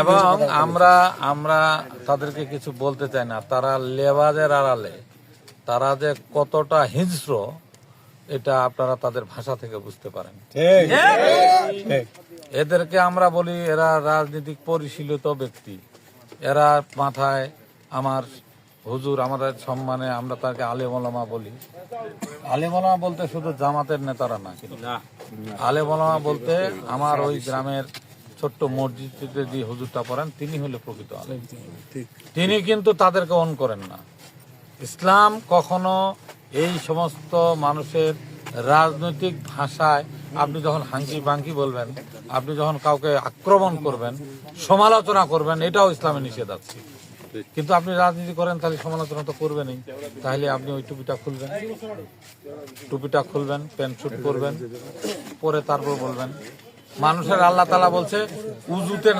এবং আমরা আমরা তাদেরকে কিছু বলতে চাই না। তারা লেবাজের আড়ালে তারা যে কতটা হিংস্র এটা আপনারা তাদের ভাষা থেকে বুঝতে পারেন। এদেরকে আমরা বলি এরা রাজনীতিক পরিশীলিত ব্যক্তি। এরা মাথায় আমার হুজুর আমাদের সম্মানে আমরা তাকে আলেম ওলামা বলি। আলেম ওলামা বলতে শুধু জামাতের নেতারা না, কিন্তু আলেম ওলামা বলতে আমার ওই গ্রামের ছোট্ট মসজিদে যে হুজুরটা পড়েন তিনি হলে প্রকৃত আলেম। তিনি কিন্তু তাদেরকে অন করেন না। ইসলাম কখনো এই সমস্ত মানুষের রাজনৈতিক ভাষায় আপনি যখন হাঙ্কি বাঙ্কি বলবেন, আপনি যখন কাউকে আক্রমণ করবেন, সমালোচনা করবেন, এটাও ইসলামে নিষেধ আছে। কিন্তু আপনি রাজনীতি করেন তাহলে সমালোচনা তো করবেনই। তাহলে আপনি ওই টুপিটা খুলবেন, প্যান্ট শুট করবেন, পরে তারপর বলবেন। মানুষের আল্লাহ তাআলা বলছে উজুতে না